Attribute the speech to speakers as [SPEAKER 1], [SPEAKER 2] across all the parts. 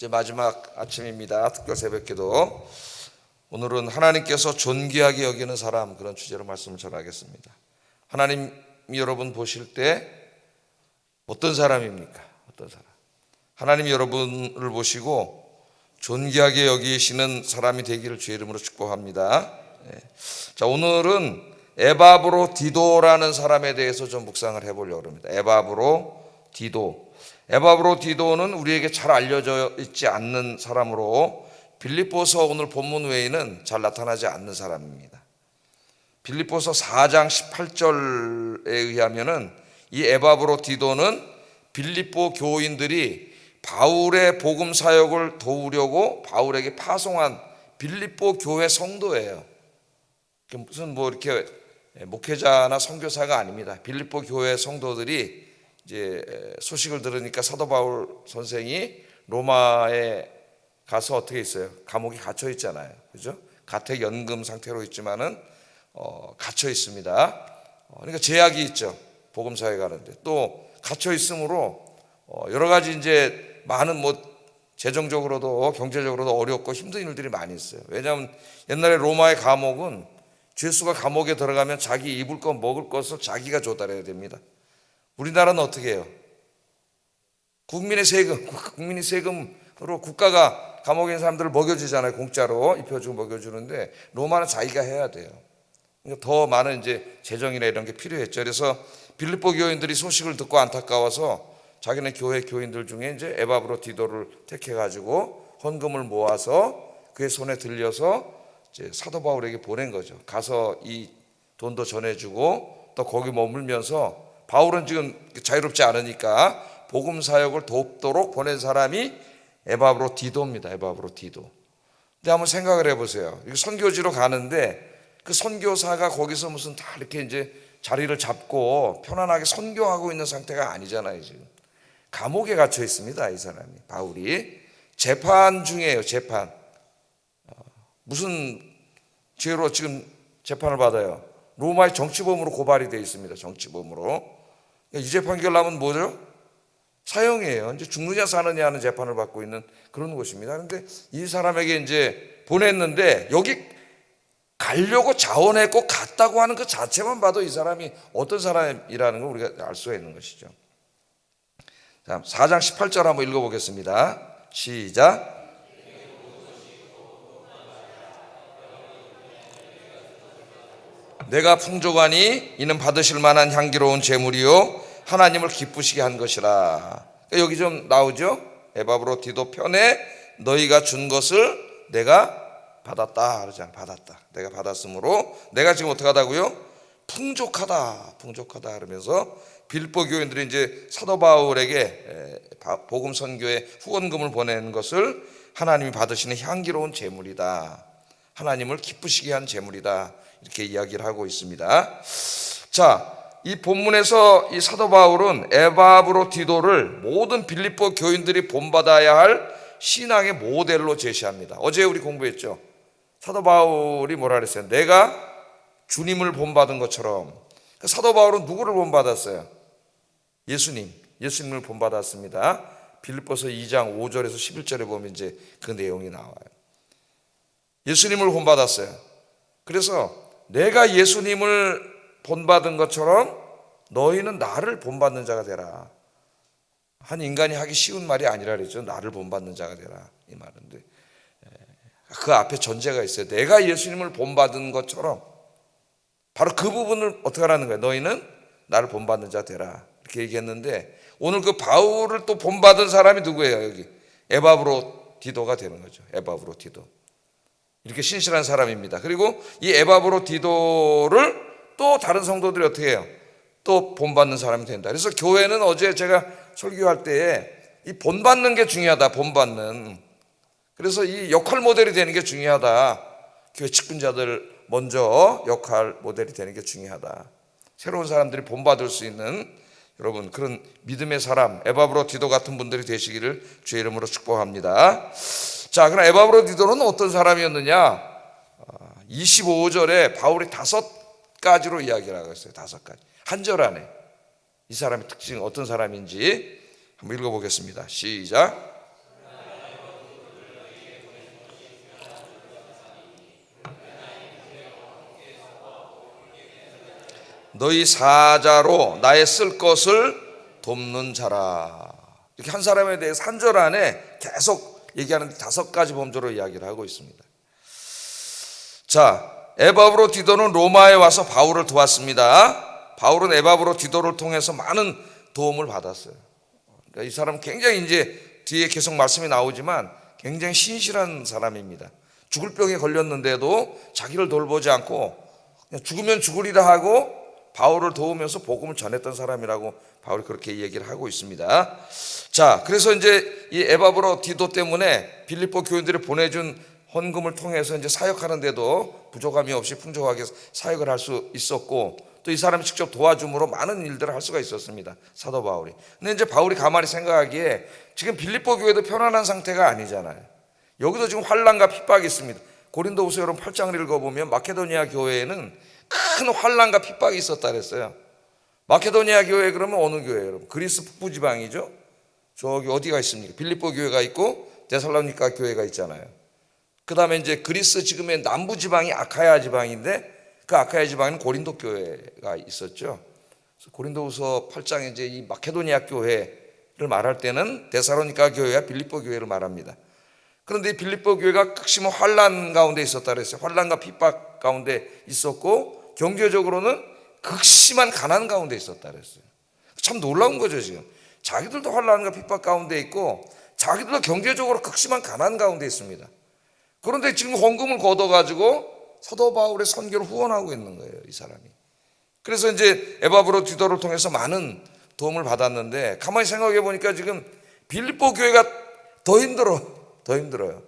[SPEAKER 1] 이제 마지막 아침입니다. 특별 새벽기도. 오늘은 하나님께서 존귀하게 여기는 사람, 그런 주제로 말씀을 전하겠습니다. 하나님이 여러분 보실 때 어떤 사람입니까? 어떤 사람? 하나님이 여러분을 보시고 존귀하게 여기시는 사람이 되기를 주의 이름으로 축복합니다. 자, 오늘은 에바브로디도라는 사람에 대해서 좀 묵상을 해보려고 합니다. 에바브로디도. 에바브로디도는 우리에게 잘 알려져 있지 않는 사람으로 빌립보서 오늘 본문 외에는 잘 나타나지 않는 사람입니다. 빌립보서 4장 18절에 의하면은 이 에바브로디도는 빌립보 교인들이 바울의 복음 사역을 도우려고 바울에게 파송한 빌립보 교회 성도예요. 무슨 이렇게 목회자나 선교사가 아닙니다. 빌립보 교회 성도들이 이제 소식을 들으니까 사도 바울 선생이 로마에 가서 어떻게 있어요? 감옥에 갇혀 있잖아요. 그죠? 가택 연금 상태로 있지만은 갇혀 있습니다. 그러니까 제약이 있죠. 복음 사회 가는데 또 갇혀 있으므로 여러 가지 이제 많은 재정적으로도 경제적으로도 어렵고 힘든 일들이 많이 있어요. 왜냐하면 옛날에 로마의 감옥은 죄수가 감옥에 들어가면 자기 입을 것 먹을 것을 자기가 조달해야 됩니다. 우리나라는 어떻게 해요? 국민이 세금으로 국가가 감옥에 있는 사람들을 먹여주잖아요. 공짜로 입혀주고 먹여주는데 로마는 자기가 해야 돼요. 그러니까 더 많은 이제 재정이나 이런 게 필요했죠. 그래서 빌립보 교인들이 소식을 듣고 안타까워서 자기네 교회 교인들 중에 이제 에바브로디도를 택해가지고 헌금을 모아서 그의 손에 들려서 이제 사도 바울에게 보낸 거죠. 가서 이 돈도 전해주고 또 거기 머물면서 바울은 지금 자유롭지 않으니까 복음 사역을 돕도록 보낸 사람이 에바브로디도입니다. 에바브로디도. 근데 한번 생각을 해보세요. 선교지로 가는데 그 선교사가 거기서 무슨 다 이렇게 이제 자리를 잡고 편안하게 선교하고 있는 상태가 아니잖아요. 지금 감옥에 갇혀 있습니다. 이 사람이 바울이 재판 중이에요. 재판. 무슨 죄로 지금 재판을 받아요? 로마의 정치범으로 고발이 되어 있습니다. 정치범으로. 유죄 판결 나면 뭐죠? 사형이에요. 이제 죽느냐 사느냐 하는 재판을 받고 있는 그런 곳입니다. 그런데 이 사람에게 이제 보냈는데 여기 가려고 자원했고 갔다고 하는 그 자체만 봐도 이 사람이 어떤 사람이라는 걸 우리가 알 수가 있는 것이죠. 자, 4장 18절 한번 읽어보겠습니다. 시작. 내가 풍족하니 이는 받으실 만한 향기로운 제물이요 하나님을 기쁘시게 한 것이라. 여기 좀 나오죠. 에바브로디도 편에 너희가 준 것을 내가 받았다 그러잖아요. 받았다. 내가 받았으므로 내가 지금 어떻게 하다고요? 풍족하다 그러면서 빌립보 교인들이 이제 사도 바울에게 복음 선교에 후원금을 보내는 것을 하나님이 받으시는 향기로운 제물이다. 하나님을 기쁘시게 한 제물이다. 이렇게 이야기를 하고 있습니다. 자, 이 본문에서 이 사도 바울은 에바브로디도를 모든 빌립보 교인들이 본받아야 할 신앙의 모델로 제시합니다. 어제 우리 공부했죠. 사도 바울이 뭐라 그랬어요? 내가 주님을 본받은 것처럼. 사도 바울은 누구를 본받았어요? 예수님을 본받았습니다. 빌립보서 2장 5절에서 11절에 보면 이제 그 내용이 나와요. 예수님을 본받았어요. 그래서 내가 예수님을 본받은 것처럼 너희는 나를 본받는 자가 되라. 한 인간이 하기 쉬운 말이 아니라 그랬죠. 나를 본받는 자가 되라 이 말인데 그 앞에 전제가 있어요. 내가 예수님을 본받은 것처럼 바로 그 부분을 어떻게 하라는 거예요? 너희는 나를 본받는 자 되라 이렇게 얘기했는데 오늘 그 바울을 또 본받은 사람이 누구예요? 여기 에바브로디도가 되는 거죠. 에바브로디도. 이렇게 신실한 사람입니다. 그리고 이 에바브로디도를 또 다른 성도들이 어떻게 해요? 또 본받는 사람이 된다. 그래서 교회는 어제 제가 설교할 때에 이 본받는 게 중요하다. 본받는. 그래서 이 역할 모델이 되는 게 중요하다. 교회 직분자들 먼저 역할 모델이 되는 게 중요하다. 새로운 사람들이 본받을 수 있는 여러분 그런 믿음의 사람 에바브로디도 같은 분들이 되시기를 주의 이름으로 축복합니다. 자, 그럼 에바브로디도는 어떤 사람이었느냐? 25절에 바울이 5가지로 이야기를 하고 있어요. 5가지. 한 절 안에 이 사람의 특징 어떤 사람인지 한번 읽어보겠습니다. 시작. 너희 사자로 나의 쓸 것을 돕는 자라. 이렇게 한 사람에 대해서 한 절 안에 계속 얘기하는 5가지 범주로 이야기를 하고 있습니다. 자, 에바브로디도는 로마에 와서 바울을 도왔습니다. 바울은 에바브로디도를 통해서 많은 도움을 받았어요. 그러니까 이 사람은 굉장히 이제 뒤에 계속 말씀이 나오지만 굉장히 신실한 사람입니다. 죽을 병에 걸렸는데도 자기를 돌보지 않고 그냥 죽으면 죽으리라 하고 바울을 도우면서 복음을 전했던 사람이라고 바울이 그렇게 얘기를 하고 있습니다. 자, 그래서 이제 이 에바브로디도 때문에 빌립보 교인들이 보내준 헌금을 통해서 이제 사역하는데도 부족함이 없이 풍족하게 사역을 할 수 있었고, 또 이 사람이 직접 도와줌으로 많은 일들을 할 수가 있었습니다. 사도 바울이. 근데 이제 바울이 가만히 생각하기에 지금 빌립보 교회도 편안한 상태가 아니잖아요. 여기도 지금 환난과 핍박이 있습니다. 고린도후서 여러분 8장을 읽어보면 마케도니아 교회에는 큰 환난과 핍박이 있었다 그랬어요. 마케도니아 교회 그러면 어느 교회예요, 여러분? 그리스 북부 지방이죠. 저기 어디가 있습니까? 빌립보 교회가 있고 데살로니가 교회가 있잖아요. 그 다음에 이제 그리스 지금의 남부 지방이 아카야 지방인데, 그 아카야 지방에는 고린도 교회가 있었죠. 고린도후서 8장에 이제 이 마케도니아 교회를 말할 때는 데살로니가 교회와 빌립보 교회를 말합니다. 그런데 이 빌립보 교회가 극심한 환난 가운데 있었다 그랬어요. 환난과 핍박 가운데 있었고, 경제적으로는 극심한 가난 가운데 있었다 그랬어요. 참 놀라운 거죠. 지금 자기들도 환난과 핍박 가운데 있고 자기들도 경제적으로 극심한 가난 가운데 있습니다. 그런데 지금 헌금을 걷어가지고 사도 바울의 선교를 후원하고 있는 거예요, 이 사람이. 그래서 이제 에바브로디도를 통해서 많은 도움을 받았는데, 가만히 생각해 보니까 지금 빌립보 교회가 더 힘들어요.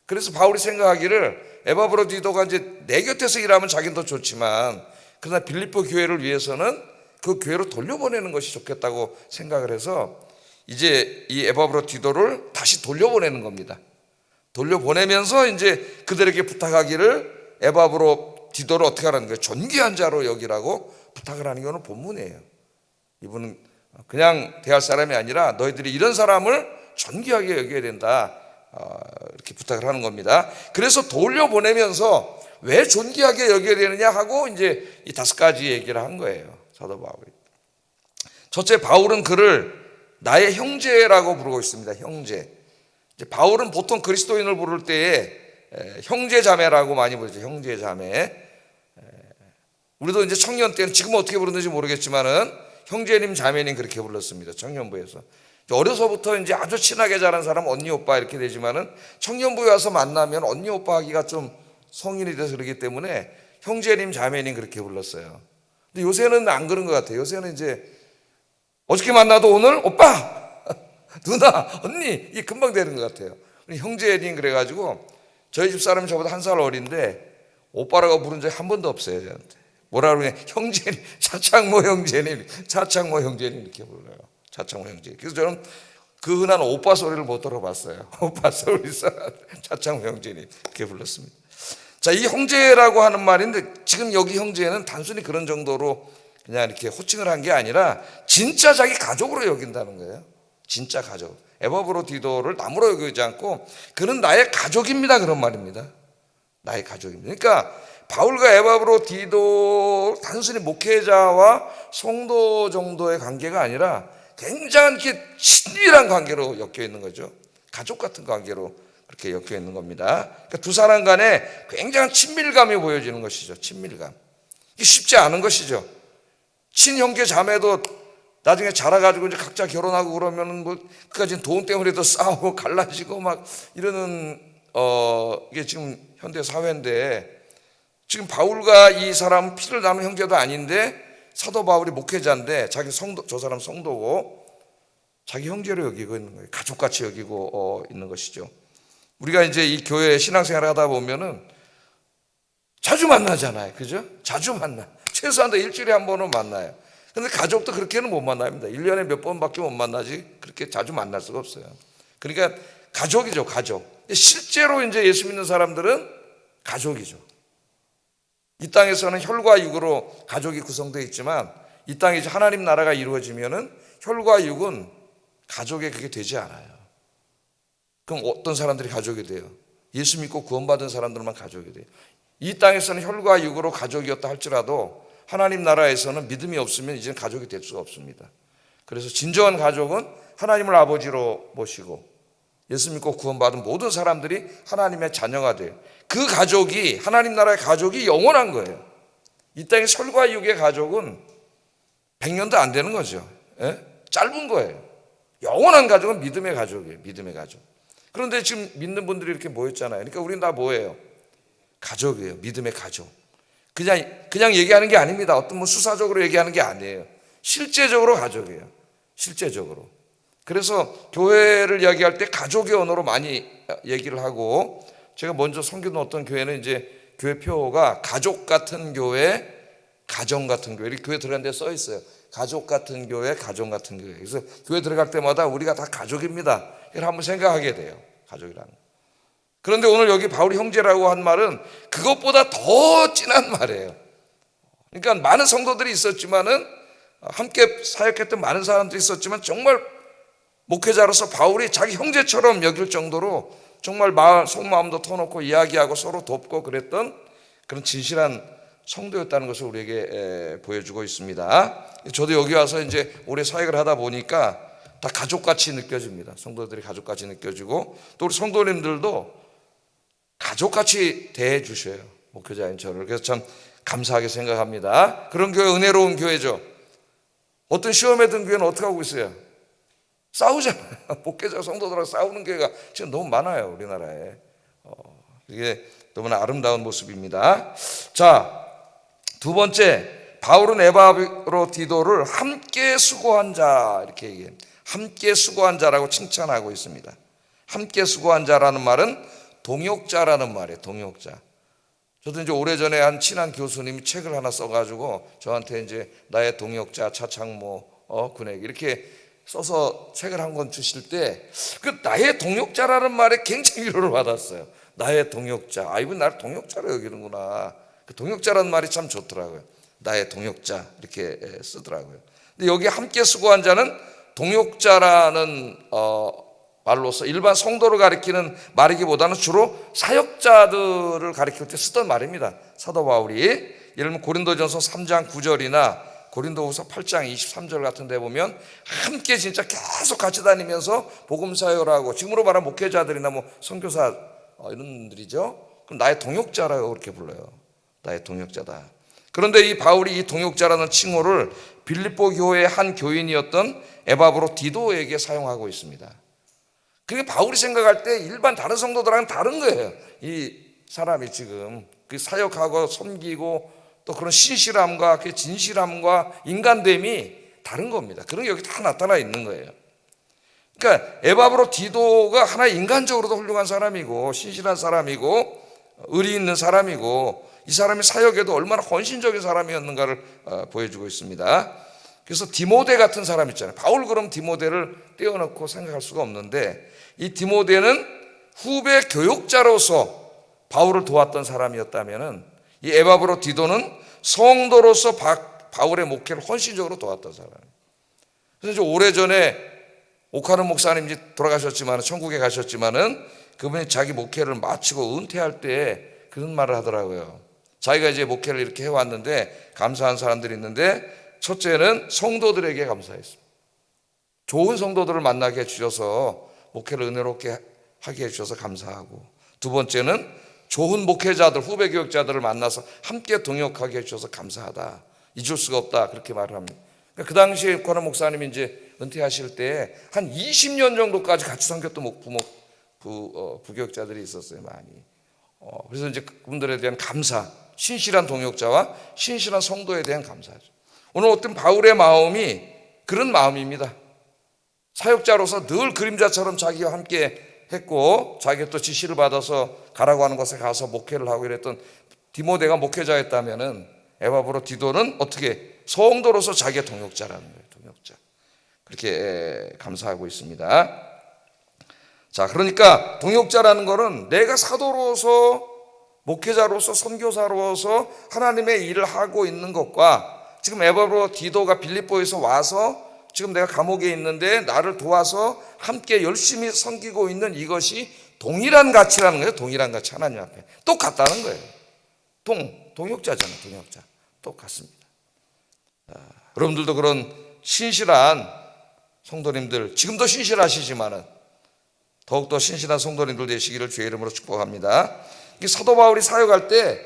[SPEAKER 1] 그래서 바울이 생각하기를 에바브로디도가 이제 내 곁에서 일하면 자기는 더 좋지만, 그러나 빌립보 교회를 위해서는 그 교회로 돌려보내는 것이 좋겠다고 생각을 해서 이제 이 에바브로디도를 다시 돌려보내는 겁니다. 돌려보내면서 이제 그들에게 부탁하기를 에바브로디도를 어떻게 하라는 거예요? 존귀한 자로 여기라고 부탁을 하는 경우는 본문이에요. 이분은 그냥 대할 사람이 아니라 너희들이 이런 사람을 존귀하게 여겨야 된다, 이렇게 부탁을 하는 겁니다. 그래서 돌려보내면서 왜 존귀하게 여겨야 되느냐 하고 이제 이 5가지 얘기를 한 거예요, 사도 바울이. 첫째, 바울은 그를 나의 형제라고 부르고 있습니다. 형제. 바울은 보통 그리스도인을 부를 때에 형제 자매라고 많이 부르죠. 형제 자매. 우리도 이제 청년 때는 지금 어떻게 부르는지 모르겠지만은 형제님 자매님 그렇게 불렀습니다. 청년부에서. 어려서부터 이제 아주 친하게 자란 사람은 언니 오빠 이렇게 되지만은 청년부에 와서 만나면 언니 오빠 하기가 좀 성인이 돼서 그러기 때문에 형제님 자매님 그렇게 불렀어요. 근데 요새는 안 그런 것 같아요. 요새는 이제 어저께 만나도 오늘 오빠 누나 언니 이게 금방 되는 것 같아요. 형제님 그래가지고 저희 집 사람이 저보다 1살 어린데 오빠라고 부른 적이 한 번도 없어요. 저한테 뭐라 그러냐, 형제님, 차창모 형제님, 차창모 형제님 이렇게 불러요. 차창모 형제. 그래서 저는 그 흔한 오빠 소리를 못 들어봤어요. 오빠 소리서 차창모 형제님 이렇게 불렀습니다. 자, 이 형제라고 하는 말인데 지금 여기 형제는 단순히 그런 정도로 그냥 이렇게 호칭을 한 게 아니라 진짜 자기 가족으로 여긴다는 거예요. 진짜 가족. 에바브로디도를 남으로 여기지 않고 그는 나의 가족입니다, 그런 말입니다. 나의 가족입니다. 그러니까 바울과 에바브로디도 단순히 목회자와 성도 정도의 관계가 아니라 굉장히 이렇게 친밀한 관계로 엮여 있는 거죠. 가족 같은 관계로 그렇게 엮여 있는 겁니다. 그러니까 두 사람 간에 굉장한 친밀감이 보여지는 것이죠. 친밀감. 이게 쉽지 않은 것이죠. 친형제 자매도 나중에 자라가지고 이제 각자 결혼하고 그러면은 뭐 그까지는 돈 때문에도 싸우고 갈라지고 막 이러는 이게 지금 현대 사회인데, 지금 바울과 이 사람은 피를 나눈 형제도 아닌데 사도 바울이 목회자인데 자기 성도, 저 사람 성도고 자기 형제로 여기고 있는 거예요. 가족같이 여기고 있는 것이죠. 우리가 이제 이 교회 신앙생활을 하다 보면은 자주 만나잖아요. 그죠? 자주 만나. 최소한 일주일에 한 번은 만나요. 근데 가족도 그렇게는 못 만납니다. 1년에 몇 번밖에 못 만나지 그렇게 자주 만날 수가 없어요. 그러니까 가족이죠, 가족. 실제로 이제 예수 믿는 사람들은 가족이죠. 이 땅에서는 혈과 육으로 가족이 구성되어 있지만 이 땅에 이제 하나님 나라가 이루어지면은 혈과 육은 가족에 그게 되지 않아요. 그럼 어떤 사람들이 가족이 돼요? 예수 믿고 구원받은 사람들만 가족이 돼요. 이 땅에서는 혈과 육으로 가족이었다 할지라도 하나님 나라에서는 믿음이 없으면 이제는 가족이 될 수가 없습니다. 그래서 진정한 가족은 하나님을 아버지로 모시고 예수 믿고 구원받은 모든 사람들이 하나님의 자녀가 돼요. 그 가족이, 하나님 나라의 가족이 영원한 거예요. 이 땅의 설과 육의 가족은 100년도 안 되는 거죠. 예? 짧은 거예요. 영원한 가족은 믿음의 가족이에요. 믿음의 가족. 그런데 지금 믿는 분들이 이렇게 모였잖아요. 그러니까 우리는 다 뭐예요? 가족이에요. 믿음의 가족. 그냥 얘기하는 게 아닙니다. 어떤 뭐 수사적으로 얘기하는 게 아니에요. 실제적으로 가족이에요. 실제적으로. 그래서 교회를 이야기할 때 가족의 언어로 많이 얘기를 하고, 제가 먼저 섬기는 어떤 교회는 이제 교회표가 가족 같은 교회, 가정 같은 교회, 이렇게 교회 들어간 데 써 있어요. 가족 같은 교회, 가정 같은 교회. 그래서 교회 들어갈 때마다 우리가 다 가족입니다. 이걸 한번 생각하게 돼요. 가족이라는. 그런데 오늘 여기 바울이 형제라고 한 말은 그것보다 더 진한 말이에요. 그러니까 많은 성도들이 있었지만은, 함께 사역했던 많은 사람들이 있었지만, 정말 목회자로서 바울이 자기 형제처럼 여길 정도로 정말 속마음도 터놓고 이야기하고 서로 돕고 그랬던 그런 진실한 성도였다는 것을 우리에게 보여주고 있습니다. 저도 여기 와서 이제 오래 사역을 하다 보니까 다 가족같이 느껴집니다. 성도들이 가족같이 느껴지고, 또 우리 성도님들도 가족같이 대해 주셔요. 목회자인 저를. 그래서 참 감사하게 생각합니다. 그런 교회, 은혜로운 교회죠. 어떤 시험에 든 교회는 어떻게 하고 있어요? 싸우잖아요. 목회자 성도들하고 싸우는 교회가 지금 너무 많아요, 우리나라에. 이게 너무나 아름다운 모습입니다. 자, 두 번째, 바울은 에바브로디도를 함께 수고한 자, 이렇게 얘기해요. 함께 수고한 자라고 칭찬하고 있습니다. 함께 수고한 자라는 말은 동역자라는 말이에요. 동역자. 저도 이제 오래전에 한 친한 교수님이 책을 하나 써가지고 저한테 이제 나의 동역자 차창모 군에게 이렇게 써서 책을 한 권 주실 때, 그 나의 동역자라는 말에 굉장히 위로를 받았어요. 나의 동역자. 이분 나를 동역자로 여기는구나. 그 동역자라는 말이 참 좋더라고요. 나의 동역자 이렇게 쓰더라고요. 근데 여기 함께 수고한 자는 동역자라는 말로서 일반 성도를 가리키는 말이기보다는 주로 사역자들을 가리킬 때 쓰던 말입니다. 사도 바울이 예를 들면 고린도전서 3장 9절이나 고린도후서 8장 23절 같은 데 보면 함께 진짜 계속 같이 다니면서 복음 사역을 하고, 지금으로 말하면 목회자들이나 뭐 선교사 이런 분들이죠. 그럼 나의 동역자라고 그렇게 불러요. 나의 동역자다. 그런데 이 바울이 이 동역자라는 칭호를 빌립보 교회의 한 교인이었던 에바브로디도에게 사용하고 있습니다. 그게 바울이 생각할 때 일반 다른 성도들하고는 다른 거예요. 이 사람이 지금 그 사역하고 섬기고 또 그런 신실함과 그 진실함과 인간됨이 다른 겁니다. 그런 게 여기 다 나타나 있는 거예요. 그러니까 에바브로디도가 하나의 인간적으로도 훌륭한 사람이고 신실한 사람이고 의리 있는 사람이고, 이 사람이 사역에도 얼마나 헌신적인 사람이었는가를 보여주고 있습니다. 그래서 디모데 같은 사람 있잖아요. 바울 그럼 디모데를 떼어놓고 생각할 수가 없는데, 이 디모데는 후배 교육자로서 바울을 도왔던 사람이었다면은, 이 에바브로디도는 성도로서 바울의 목회를 헌신적으로 도왔던 사람이에요. 그래서 이제 오래전에 오카는 목사님이 돌아가셨지만, 천국에 가셨지만은, 그분이 자기 목회를 마치고 은퇴할 때 그런 말을 하더라고요. 자기가 이제 목회를 이렇게 해왔는데 감사한 사람들이 있는데, 첫째는 성도들에게 감사했습니다. 좋은 성도들을 만나게 해주셔서 목회를 은혜롭게 하게 해주셔서 감사하고, 두 번째는 좋은 목회자들, 후배 교육자들을 만나서 함께 동역하게 해주셔서 감사하다. 잊을 수가 없다. 그렇게 말을 합니다. 그 당시에 오카는 목사님이 이제 은퇴하실 때 한 20년 정도까지 같이 섬겼던 부교육자들이 있었어요, 많이. 그래서 이제 그분들에 대한 감사, 신실한 동역자와 신실한 성도에 대한 감사죠. 오늘 어떤 바울의 마음이 그런 마음입니다. 사역자로서 늘 그림자처럼 자기와 함께 했고, 자기가 또 지시를 받아서 가라고 하는 곳에 가서 목회를 하고 이랬던 디모데가 목회자였다면은, 에바브로디도는 어떻게 성도로서 자기의 동역자라는 거예요. 동역자. 그렇게 감사하고 있습니다. 자, 그러니까 동역자라는 거는 내가 사도로서, 목회자로서, 선교사로서 하나님의 일을 하고 있는 것과, 지금 에바브로디도가 빌립보에서 와서 지금 내가 감옥에 있는데 나를 도와서 함께 열심히 섬기고 있는 이것이 동일한 가치라는 거예요. 동일한 가치, 하나님 앞에 똑같다는 거예요. 동역자잖아요. 동역자 똑같습니다. 여러분들도 그런 신실한 성도님들, 지금도 신실하시지만은 더욱더 신실한 성도님들 되시기를 주의 이름으로 축복합니다. 사도 바울이 사역할 때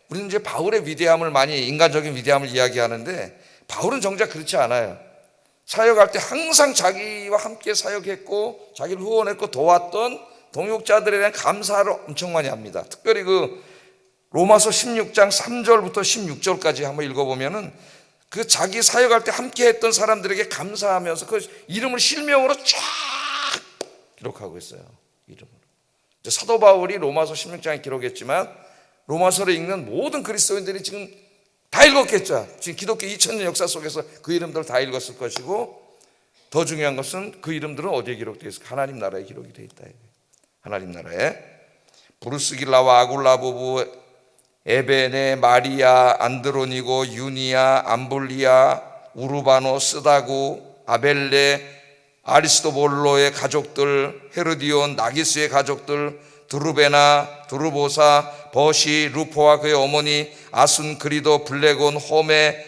[SPEAKER 1] 우리는 이제 바울의 위대함을 많이, 인간적인 위대함을 이야기하는데 바울은 정작 그렇지 않아요. 사역할 때 항상 자기와 함께 사역했고 자기를 후원했고 도왔던 동역자들에 대한 감사를 엄청 많이 합니다. 특별히 그 로마서 16장 3절부터 16절까지 한번 읽어보면은 그 자기 사역할 때 함께 했던 사람들에게 감사하면서 그 이름을 실명으로 쫙 기록하고 있어요. 이름으로. 사도 바울이 로마서 16장에 기록했지만 로마서를 읽는 모든 그리스도인들이 지금 다 읽었겠죠. 지금 기독교 2000년 역사 속에서 그 이름들을 다 읽었을 것이고, 더 중요한 것은 그 이름들은 어디에 기록되어 있을까? 하나님 나라에 기록이 되어 있다. 하나님 나라에. 브루스길라와 아굴라 부부, 에베네, 마리아, 안드로니고, 유니아, 암블리아, 우르바노, 스다구, 아벨레, 아리스토볼로의 가족들, 헤르디온, 나기스의 가족들, 드루베나, 드루보사, 버시, 루포와 그의 어머니, 아순그리도, 블레곤, 호메,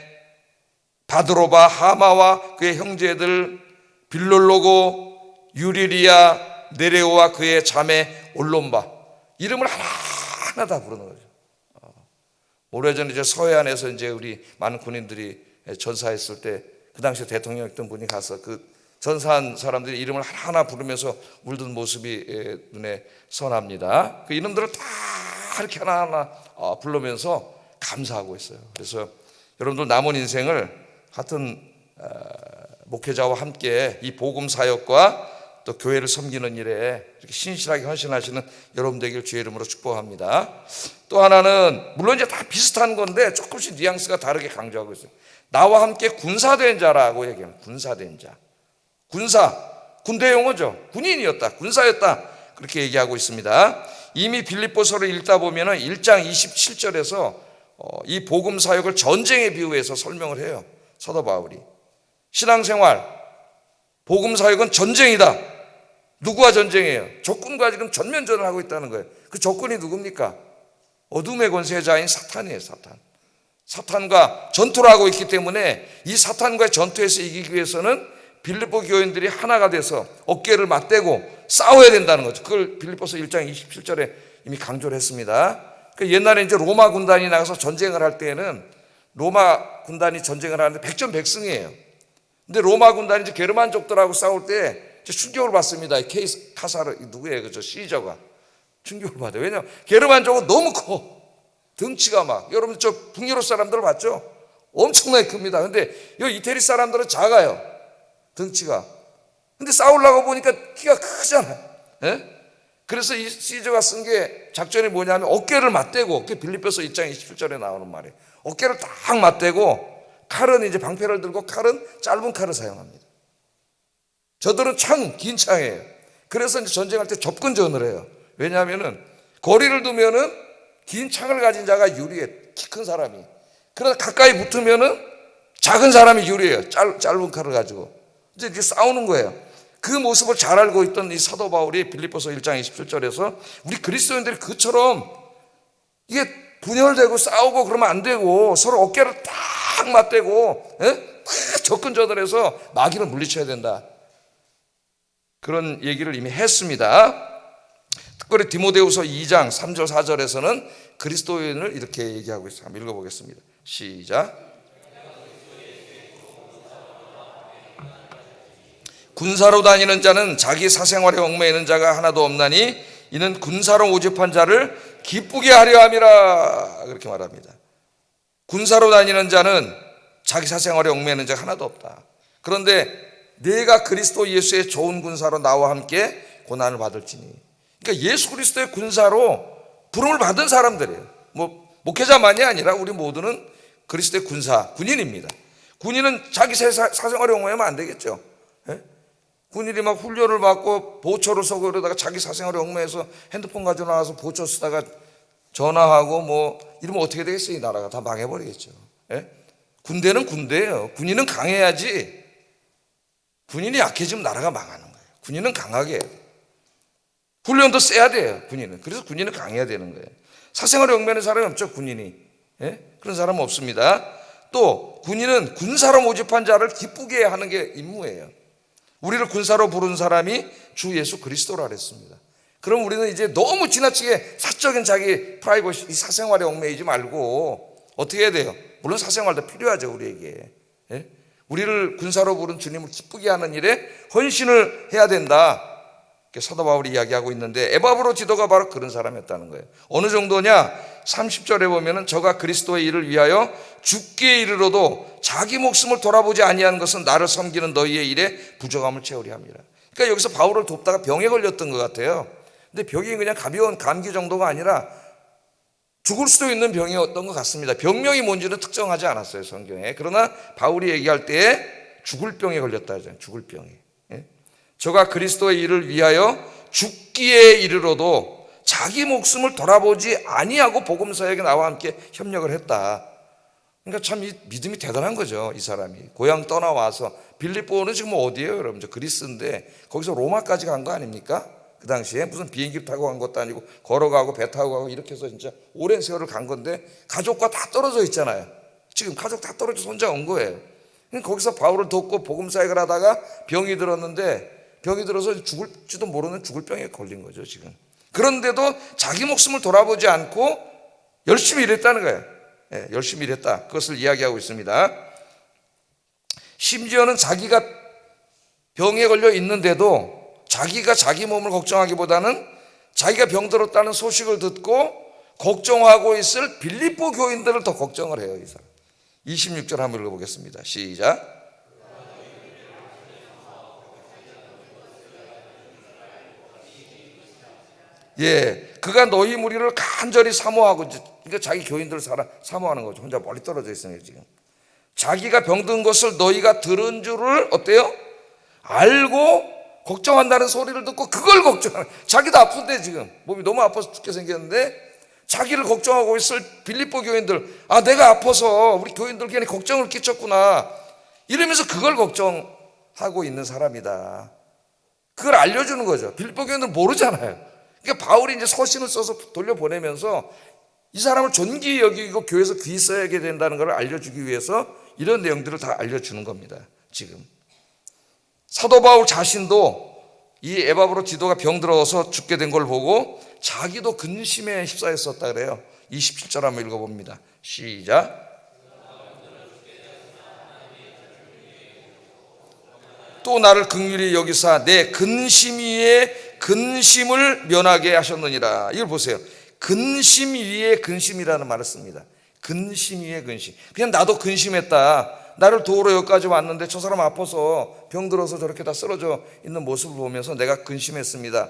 [SPEAKER 1] 바드로바, 하마와 그의 형제들, 빌롤로고, 유리리아, 네레오와 그의 자매 올롬바. 이름을 하나하나 다 부르는 거죠. 오래전에 이제 서해안에서 이제 우리 많은 군인들이 전사했을 때 그 당시에 대통령이었던 분이 가서 그 전사한 사람들이 이름을 하나하나 부르면서 울던 모습이 눈에 선합니다. 그 이름들을 다 이렇게 하나하나 부르면서 감사하고 있어요. 그래서 여러분들 남은 인생을 같은 목회자와 함께 이 복음 사역과 또 교회를 섬기는 일에 이렇게 신실하게 헌신하시는 여러분 되길 주의 이름으로 축복합니다. 또 하나는 물론 이제 다 비슷한 건데 조금씩 뉘앙스가 다르게 강조하고 있어요. 나와 함께 군사된 자라고 얘기합니다. 군사된 자. 군사, 군대 용어죠. 군인이었다, 군사였다, 그렇게 얘기하고 있습니다. 이미 빌립보서를 읽다 보면 1장 27절에서 이 복음 사역을 전쟁에 비유해서 설명을 해요. 사도 바울이. 신앙생활, 복음 사역은 전쟁이다. 누구와 전쟁이에요? 적군과 지금 전면전을 하고 있다는 거예요. 그 적군이 누굽니까? 어둠의 권세자인 사탄이에요. 사탄과 전투를 하고 있기 때문에 이 사탄과의 전투에서 이기기 위해서는 빌립보 교인들이 하나가 돼서 어깨를 맞대고 싸워야 된다는 거죠. 그걸 빌립보서 1장 27절에 이미 강조를 했습니다. 옛날에 이제 로마 군단이 나가서 전쟁을 할 때에는 로마 군단이 전쟁을 하는데 백전백승이에요. 근데 로마 군단이 이제 게르만족들하고 싸울 때 충격을 받습니다. 케이스 카사르 누구예요? 그죠? 시저가 충격을 받아요. 왜냐하면 게르만족은 너무 커. 등치가 막, 여러분 저 북유럽 사람들 봤죠? 엄청나게 큽니다. 근데 이 이태리 사람들은 작아요. 등치가. 근데 싸우려고 보니까 키가 크잖아요. 예? 그래서 이 시저가 쓴 게 작전이 뭐냐면 어깨를 맞대고, 그게 빌립보서 1장 27절에 나오는 말이에요. 어깨를 딱 맞대고 칼은 이제 방패를 들고 칼은 짧은 칼을 사용합니다. 저들은 긴 창이에요. 그래서 이제 전쟁할 때 접근전을 해요. 왜냐하면은 거리를 두면은 긴 창을 가진 자가 유리해. 키 큰 사람이. 그러나 가까이 붙으면은 작은 사람이 유리해요. 짧은 칼을 가지고. 이제 싸우는 거예요. 그 모습을 잘 알고 있던 이 사도 바울이 빌립보서 1장 27절에서 우리 그리스도인들이 그처럼 이게 분열되고 싸우고 그러면 안 되고 서로 어깨를 딱 맞대고 딱 접근전을 마귀를 물리쳐야 된다. 그런 얘기를 이미 했습니다. 특별히 디모데후서 2장 3절 4절에서는 그리스도인을 이렇게 얘기하고 있어요. 한번 읽어보겠습니다. 시작. 군사로 다니는 자는 자기 사생활에 얽매이는 자가 하나도 없나니 이는 군사로 모집한 자를 기쁘게 하려 함이라, 그렇게 말합니다. 군사로 다니는 자는 자기 사생활에 얽매이는 자가 하나도 없다. 그런데 내가 그리스도 예수의 좋은 군사로 나와 함께 고난을 받을지니, 그러니까 예수 그리스도의 군사로 부름을 받은 사람들이에요. 목회자만이 아니라 우리 모두는 그리스도의 군인입니다. 군인은 자기 사생활에 얽매이면 안 되겠죠. 예? 군인이 막 훈련을 받고 보초를 서고 그러다가 자기 사생활에 얽매여서 핸드폰 가지고 나와서 보초 쓰다가 전화하고 이러면 어떻게 되겠어요? 이 나라가 다 망해버리겠죠. 예? 군대는 군대예요. 군인은 강해야지. 군인이 약해지면 나라가 망하는 거예요. 군인은 강하게 해야 돼요. 훈련도 세야 돼요. 군인은. 그래서 군인은 강해야 되는 거예요. 군인은 강해야 되는 거예요. 군인은 군인은 강해야 되는 거예요. 훈련도 세야 돼요. 군인은. 그래서 군인은 강해야 되는 거예요. 군인은. 그래서 군인은 강해야 되는 거예요. 사생활에 얽매는 사람이 없죠. 군인이. 군인은 강하게 해야 돼요. 군인은 군인은 사생활에 얽매는 사람이 없죠. 군인이. 그런 사람은 없습니다. 또 군인은 군사로 모집한 자를 기쁘게 하는 게 임무예요. 우리를 군사로 부른 사람이 주 예수 그리스도라 그랬습니다. 그럼 우리는 이제 너무 지나치게 사적인 자기 프라이버시, 사생활에 얽매이지 말고 어떻게 해야 돼요? 물론 사생활도 필요하죠, 우리에게. 예? 우리를 군사로 부른 주님을 기쁘게 하는 일에 헌신을 해야 된다. 사도 바울이 이야기하고 있는데 에바브로 디도가 바로 그런 사람이었다는 거예요. 어느 정도냐? 30절에 보면은 저가 그리스도의 일을 위하여 죽기에 이르러도 자기 목숨을 돌아보지 아니하는 것은 나를 섬기는 너희의 일에 부족함을 채우려 합니다. 그러니까 여기서 바울을 돕다가 병에 걸렸던 것 같아요. 근데 병이 그냥 가벼운 감기 정도가 아니라 죽을 수도 있는 병이었던 것 같습니다. 병명이 뭔지는 특정하지 않았어요, 성경에. 그러나 바울이 얘기할 때에 죽을 병에 걸렸다 하잖아요. 죽을 병에. 저가 그리스도의 일을 위하여 죽기에 이르러도 자기 목숨을 돌아보지 아니하고 복음 사역에 나와 함께 협력을 했다. 그러니까 참 이 믿음이 대단한 거죠, 이 사람이. 고향 떠나와서 빌립보는 지금 어디예요, 여러분? 저 그리스인데 거기서 로마까지 간 거 아닙니까? 그 당시에 무슨 비행기 타고 간 것도 아니고 걸어가고 배 타고 가고 이렇게 해서 진짜 오랜 세월을 간 건데 가족과 다 떨어져 있잖아요. 지금 가족 다 떨어져서 혼자 온 거예요. 거기서 바울을 돕고 복음 사역을 하다가 병이 들었는데 병이 들어서 죽을지도 모르는 죽을 병에 걸린 거죠, 지금. 그런데도 자기 목숨을 돌아보지 않고 열심히 일했다는 거예요. 예, 열심히 일했다. 그것을 이야기하고 있습니다. 심지어는 자기가 병에 걸려 있는데도 자기가 자기 몸을 걱정하기보다는 자기가 병들었다는 소식을 듣고 걱정하고 있을 빌립보 교인들을 더 걱정을 해요, 이 사람. 26절 한번 읽어보겠습니다. 시작. 예, 그가 너희 무리를 간절히 사모하고, 그러니까 자기 교인들을 사모하는 거죠. 혼자 멀리 떨어져 있어요, 지금. 자기가 병든 것을 너희가 들은 줄을 어때요? 알고 걱정한다는 소리를 듣고 그걸 걱정하는, 자기도 아픈데 지금 몸이 너무 아파서 죽게 생겼는데 자기를 걱정하고 있을 빌립보 교인들, 아, 내가 아파서 우리 교인들 괜히 걱정을 끼쳤구나 이러면서 그걸 걱정하고 있는 사람이다. 그걸 알려주는 거죠. 빌립보 교인들 모르잖아요. 그러니까 바울이 이제 서신을 써서 돌려보내면서 이 사람을 존귀히 여기고 교회에서 귀 써야게 된다는 걸 알려주기 위해서 이런 내용들을 다 알려주는 겁니다. 지금 사도 바울 자신도 이 에바브로 디도가 병들어서 죽게 된 걸 보고 자기도 근심에 휩싸였었다 그래요. 27절 한번 읽어봅니다. 시작. 또 나를 긍휼히 여기사 내 근심 위에 근심을 면하게 하셨느니라. 이걸 보세요. 근심 위에 근심이라는 말을 씁니다. 근심 위에 근심. 그냥 나도 근심했다. 나를 도우러 여기까지 왔는데 저 사람 아파서 병들어서 저렇게 다 쓰러져 있는 모습을 보면서 내가 근심했습니다.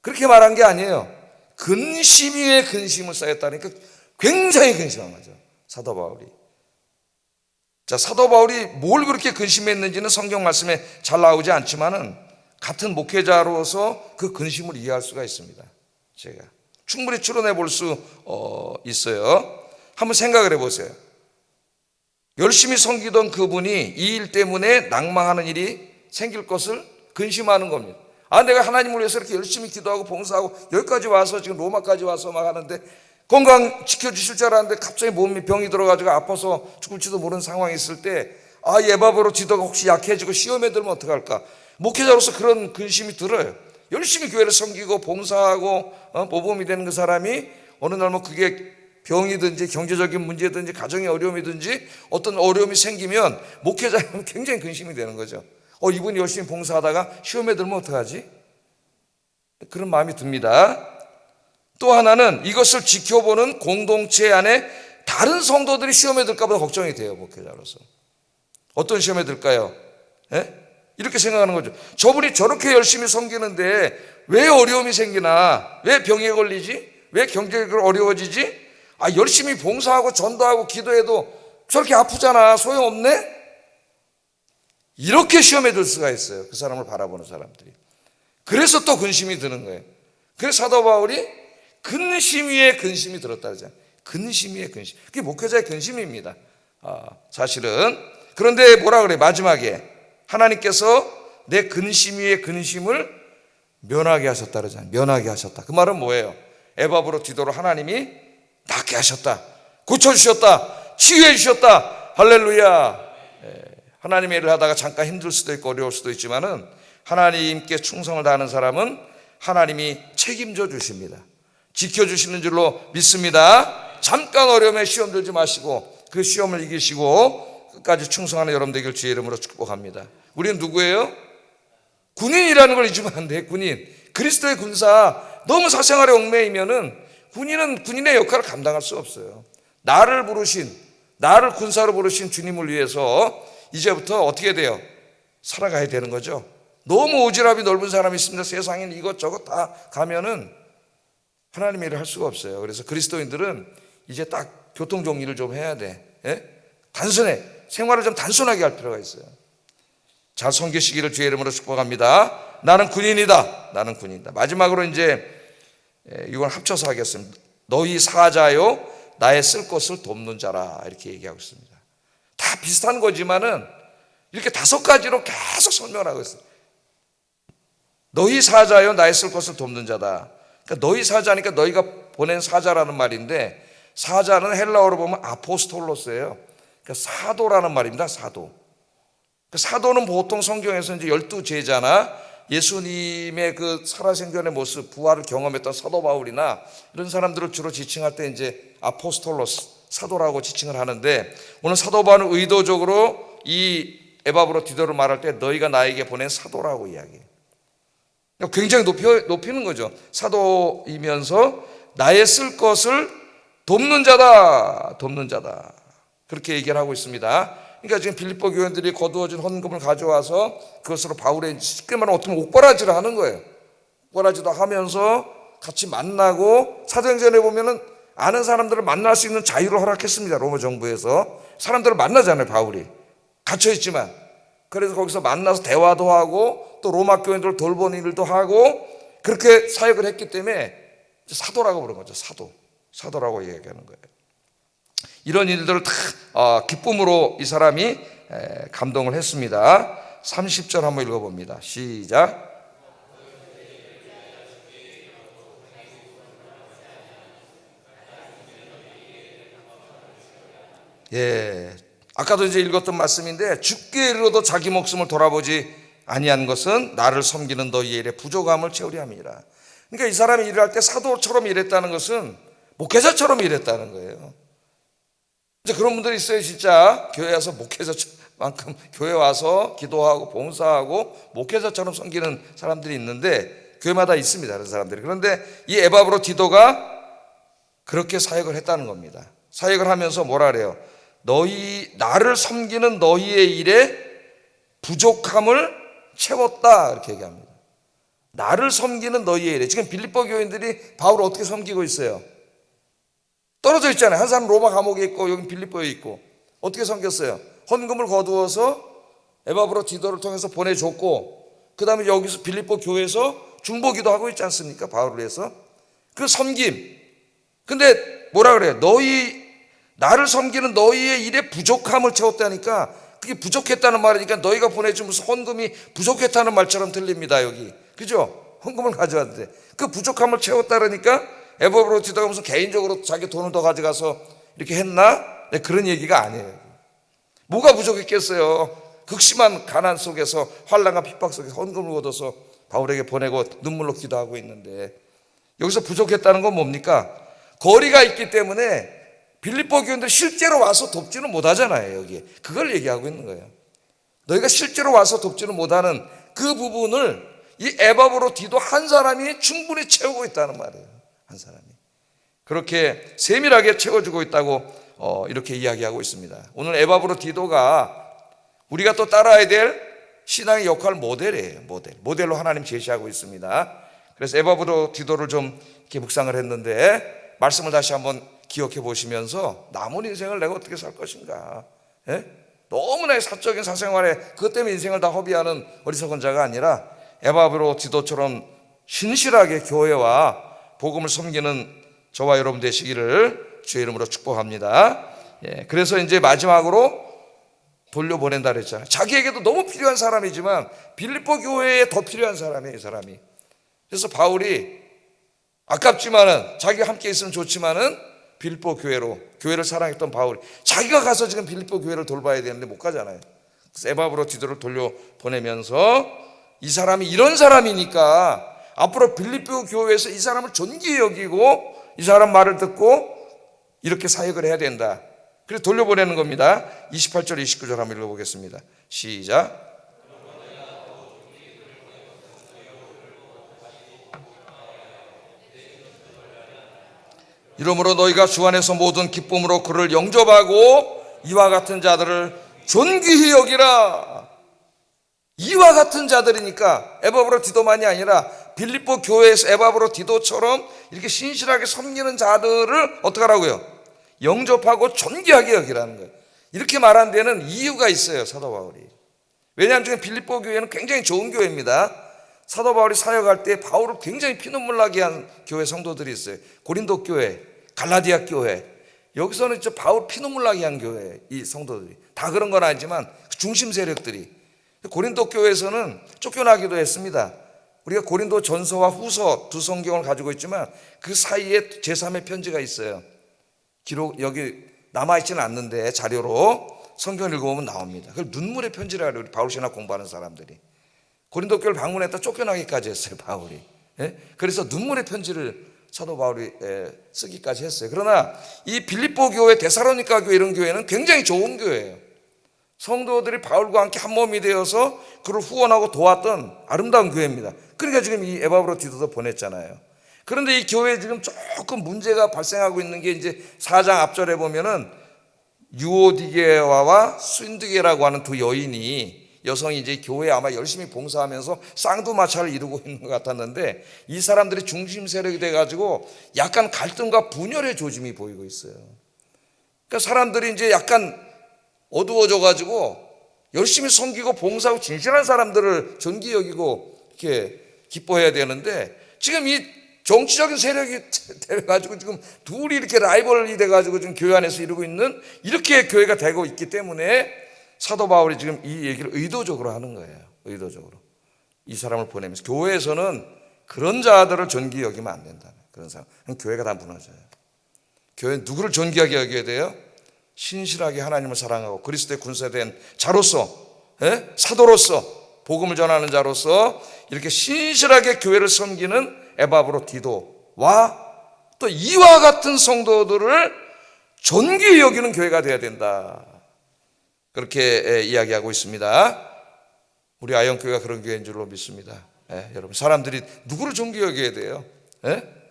[SPEAKER 1] 그렇게 말한 게 아니에요. 근심 위에 근심을 쌓였다니까 굉장히 근심한 거죠, 사도 바울이. 자, 사도 바울이 뭘 그렇게 근심했는지는 성경 말씀에 잘 나오지 않지만은 같은 목회자로서 그 근심을 이해할 수가 있습니다. 제가 충분히 추론해 볼 수 있어요. 한번 생각을 해보세요. 열심히 섬기던 그분이 이 일 때문에 낭망하는 일이 생길 것을 근심하는 겁니다. 아, 내가 하나님을 위해서 이렇게 열심히 기도하고 봉사하고 여기까지 와서 지금 로마까지 와서 막 하는데 건강 지켜주실 줄 알았는데 갑자기 몸이 병이 들어가지고 아파서 죽을지도 모르는 상황이 있을 때, 아, 에바브로 디도가 혹시 약해지고 시험에 들면 어떡할까? 목회자로서 그런 근심이 들어요. 열심히 교회를 섬기고 봉사하고 모범이 되는 그 사람이 어느 날 뭐 그게 병이든지 경제적인 문제든지 가정의 어려움이든지 어떤 어려움이 생기면 목회자는 굉장히 근심이 되는 거죠. 이분이 열심히 봉사하다가 시험에 들면 어떡하지? 그런 마음이 듭니다. 또 하나는 이것을 지켜보는 공동체 안에 다른 성도들이 시험에 들까 봐 걱정이 돼요, 목회자로서. 어떤 시험에 들까요? 예? 이렇게 생각하는 거죠. 저분이 저렇게 열심히 섬기는데 왜 어려움이 생기나? 왜 병에 걸리지? 왜 경제적으로 어려워지지? 아, 열심히 봉사하고 전도하고 기도해도 저렇게 아프잖아. 소용없네? 이렇게 시험에 들 수가 있어요. 그 사람을 바라보는 사람들이. 그래서 또 근심이 드는 거예요. 그래서 사도 바울이 근심 위에 근심이 들었다 그러잖아요. 근심 위에 근심. 그게 목회자의 근심입니다. 사실은. 그런데 뭐라 그래? 마지막에 하나님께서 내 근심 위에 근심을 면하게 하셨다 그러잖아요. 면하게 하셨다. 그 말은 뭐예요? 에바브로 디도로 하나님이 낫게 하셨다. 고쳐주셨다. 치유해 주셨다. 할렐루야. 하나님의 일을 하다가 잠깐 힘들 수도 있고 어려울 수도 있지만은 하나님께 충성을 다하는 사람은 하나님이 책임져 주십니다. 지켜주시는 줄로 믿습니다. 잠깐 어려움에 시험 들지 마시고 그 시험을 이기시고 끝까지 충성하는 여러분 되길 주의 이름으로 축복합니다. 우리는 누구예요? 군인이라는 걸 잊으면 안 돼. 군인, 그리스도의 군사. 너무 사생활에 얽매이면은 군인은 군인의 역할을 감당할 수 없어요. 나를 군사로 부르신 주님을 위해서 이제부터 어떻게 돼요? 살아가야 되는 거죠. 너무 오지랖이 넓은 사람이 있습니다. 세상엔 이것저것 다 가면은 하나님의 일을 할 수가 없어요. 그래서 그리스도인들은 이제 딱 교통 정리를 좀 해야 돼. 단순해. 생활을 좀 단순하게 할 필요가 있어요. 잘 섬기시기를 주의 이름으로 축복합니다. 나는 군인이다. 나는 군인이다. 마지막으로 이제 이걸 합쳐서 하겠습니다. 너희 사자요 나의 쓸 것을 돕는 자라 이렇게 얘기하고 있습니다. 다 비슷한 거지만은 이렇게 5가지로 계속 설명을 하고 있어요. 너희 사자요 나의 쓸 것을 돕는 자다. 그러니까 너희 사자니까 너희가 보낸 사자라는 말인데 사자는 헬라어로 보면 아포스톨로스예요. 그러니까 사도라는 말입니다. 사도는 보통 성경에서 이제 12제자나 예수님의 그 살아생전의 모습, 부활을 경험했던 사도 바울이나 이런 사람들을 주로 지칭할 때 이제 아포스톨로스, 사도라고 지칭을 하는데 오늘 사도 바울은 의도적으로 이 에바브로 디도를 말할 때 너희가 나에게 보낸 사도라고 이야기해요. 굉장히 높이는 거죠. 사도이면서 나의 쓸 것을 돕는 자다. 그렇게 얘기를 하고 있습니다. 그러니까 지금 빌립보 교인들이 거두어진 헌금을 가져와서 그것으로 바울의 쉽게 말하면 어떻게 보면 옥바라지를 하는 거예요. 옥바라지도 하면서 같이 만나고 사도행전에 보면은 아는 사람들을 만날 수 있는 자유를 허락했습니다. 로마 정부에서 사람들을 만나잖아요. 바울이 갇혀있지만 그래서 거기서 만나서 대화도 하고 또 로마 교인들을 돌보는 일도 하고 그렇게 사역을 했기 때문에 사도라고 부르는 거죠. 사도라고 얘기하는 거예요. 이런 일들을 다 기쁨으로 이 사람이 감동을 했습니다. 30절 한번 읽어봅니다. 시작. 아까도 이제 읽었던 말씀인데 죽게 이르러도 자기 목숨을 돌아보지 아니한 것은 나를 섬기는 너희의 일에 부족함을 채우려 함이라. 그러니까 이 사람이 일을 할 때 사도처럼 일했다는 것은 목회자처럼 일했다는 거예요. 이제 그런 분들이 있어요. 진짜 교회 와서 목회자만큼 교회 와서 기도하고 봉사하고 목회자처럼 섬기는 사람들이 있는데 교회마다 있습니다. 그런 사람들이. 그런데 이 에바브로 디도가 그렇게 사역을 했다는 겁니다. 사역을 하면서 뭐라 그래요? 나를 섬기는 너희의 일에 부족함을 채웠다 이렇게 얘기합니다. 나를 섬기는 너희의 일에. 지금 빌립보 교인들이 바울을 어떻게 섬기고 있어요? 떨어져 있잖아요. 한 사람은 로마 감옥에 있고 여기 빌립보에 있고. 어떻게 섬겼어요? 헌금을 거두어서 에바브로 디도를 통해서 보내줬고 그 다음에 여기서 빌립보 교회에서 중보기도 하고 있지 않습니까? 바울을 위해서. 그 섬김. 근데 뭐라 그래요? 나를 섬기는 너희의 일에 부족함을 채웠다니까 그게 부족했다는 말이니까 너희가 보내준 무슨 헌금이 부족했다는 말처럼 들립니다. 여기. 그죠? 헌금을 가져왔는데 그 부족함을 채웠다 그러니까 에바브로 디도가 무슨 개인적으로 자기 돈을 더 가져가서 이렇게 했나? 네, 그런 얘기가 아니에요. 뭐가 부족했겠어요? 극심한 가난 속에서 환난과 핍박 속에서 헌금을 얻어서 바울에게 보내고 눈물로 기도하고 있는데 여기서 부족했다는 건 뭡니까? 거리가 있기 때문에 빌립보 교인들 실제로 와서 돕지는 못하잖아요. 여기 그걸 얘기하고 있는 거예요. 너희가 실제로 와서 돕지는 못하는 그 부분을 이 에바브로 디도 한 사람이 충분히 채우고 있다는 말이에요. 한 사람이 그렇게 세밀하게 채워주고 있다고 이렇게 이야기하고 있습니다. 오늘 에바브로 디도가 우리가 또 따라야 될 신앙의 역할 모델이에요. 모델로 하나님 제시하고 있습니다. 그래서 에바브로 디도를 좀 이렇게 묵상을 했는데 말씀을 다시 한번 기억해 보시면서 남은 인생을 내가 어떻게 살 것인가. 너무나 사적인 사생활에 그것 때문에 인생을 다 허비하는 어리석은 자가 아니라 에바브로 디도처럼 신실하게 교회와 복음을 섬기는 저와 여러분 되시기를 주의 이름으로 축복합니다. 그래서 이제 마지막으로 돌려보낸다 그랬잖아요. 자기에게도 너무 필요한 사람이지만 빌립보 교회에 더 필요한 사람이에요. 이 사람이. 그래서 바울이 아깝지만은 자기가 함께 있으면 좋지만은 빌립보 교회를 사랑했던 바울이 자기가 가서 지금 빌립보 교회를 돌봐야 되는데 못 가잖아요. 에바브로디도를 돌려보내면서 이 사람이 이런 사람이니까 앞으로 빌립보 교회에서 이 사람을 존귀히 여기고 이 사람 말을 듣고 이렇게 사역을 해야 된다. 그래서 돌려보내는 겁니다. 28절 29절 한번 읽어보겠습니다. 시작. 이러므로 너희가 주 안에서 모든 기쁨으로 그를 영접하고 이와 같은 자들을 존귀히 여기라. 이와 같은 자들이니까 에바브로디도만이 아니라 빌립보 교회에서 에바브로디도처럼 이렇게 신실하게 섬기는 자들을 어떻게 하라고요? 영접하고 존귀하게 여기라는 거예요. 이렇게 말한 데는 이유가 있어요. 사도 바울이. 왜냐하면 지금 빌립보 교회는 굉장히 좋은 교회입니다. 사도 바울이 사역할 때 바울을 굉장히 피눈물 나게 한 교회 성도들이 있어요. 고린도 교회, 갈라디아 교회. 여기서는 진짜 바울 피눈물 나게 한 교회, 이 성도들이. 다 그런 건 아니지만 중심 세력들이. 고린도 교회에서는 쫓겨나기도 했습니다. 우리가 고린도 전서와 후서 두 성경을 가지고 있지만 그 사이에 제3의 편지가 있어요. 기록 여기 남아있지는 않는데 자료로 성경을 읽어보면 나옵니다. 그걸 눈물의 편지라 그래요. 바울 신학 공부하는 사람들이. 고린도 교회를 방문했다 쫓겨나기까지 했어요. 바울이. 그래서 눈물의 편지를 사도 바울이 쓰기까지 했어요. 그러나 이 빌립보 교회, 데살로니가 교회 이런 교회는 굉장히 좋은 교회예요. 성도들이 바울과 함께 한 몸이 되어서 그를 후원하고 도왔던 아름다운 교회입니다. 그러니까 지금 이 에바브로디도도 보냈잖아요. 그런데 이 교회에 지금 조금 문제가 발생하고 있는 게 이제 4장 앞절에 보면은 유오디게와와 순디게라고 하는 두 여성이 이제 교회에 아마 열심히 봉사하면서 쌍두마차를 이루고 있는 것 같았는데 이 사람들이 중심 세력이 돼가지고 약간 갈등과 분열의 조짐이 보이고 있어요. 그러니까 사람들이 이제 약간 어두워져가지고 열심히 섬기고 봉사하고 진실한 사람들을 존귀 여기고 이렇게 기뻐해야 되는데 지금 이 정치적인 세력이 돼가지고 지금 둘이 이렇게 라이벌이 돼가지고 지금 교회 안에서 이루고 있는 이렇게 교회가 되고 있기 때문에 사도 바울이 지금 이 얘기를 의도적으로 하는 거예요. 의도적으로. 이 사람을 보내면서 교회에서는 그런 자들을 존귀히 여기면 안 된다. 그런 사람. 교회가 다 무너져요. 교회는 누구를 존귀하게 여겨야 돼요? 신실하게 하나님을 사랑하고 그리스도의 군사된 자로서, 사도로서, 복음을 전하는 자로서 이렇게 신실하게 교회를 섬기는 에바브로디도와 또 이와 같은 성도들을 존귀히 여기는 교회가 되어야 된다. 그렇게 이야기하고 있습니다. 우리 아영교회가 그런 교회인 줄로 믿습니다. 여러분, 사람들이 누구를 존귀히 여겨야 돼요?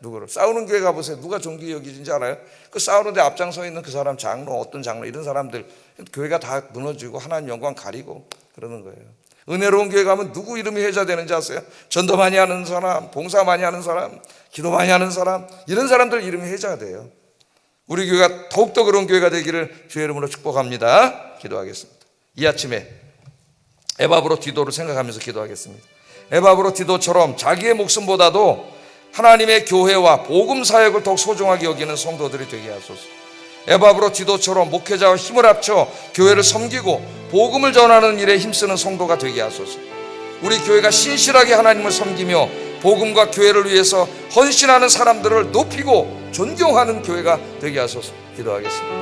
[SPEAKER 1] 누구를? 싸우는 교회 가보세요. 누가 존귀히 여기는지 알아요? 그 싸우는데 앞장서 있는 그 사람 장로, 어떤 장로, 이런 사람들 교회가 다 무너지고 하나님 영광 가리고 그러는 거예요. 은혜로운 교회 가면 누구 이름이 회자되는지 아세요? 전도 많이 하는 사람, 봉사 많이 하는 사람, 기도 많이 하는 사람, 이런 사람들 이름이 회자가 돼요. 우리 교회가 더욱더 그런 교회가 되기를 주의 이름으로 축복합니다. 기도하겠습니다. 이 아침에 에바브로디도를 생각하면서 기도하겠습니다. 에바브로디도처럼 자기의 목숨보다도 하나님의 교회와 복음 사역을 더욱 소중하게 여기는 성도들이 되게 하소서. 에바브로디도처럼 목회자와 힘을 합쳐 교회를 섬기고 복음을 전하는 일에 힘쓰는 성도가 되게 하소서. 우리 교회가 신실하게 하나님을 섬기며 복음과 교회를 위해서 헌신하는 사람들을 높이고 존경하는 교회가 되게 하소서. 기도하겠습니다.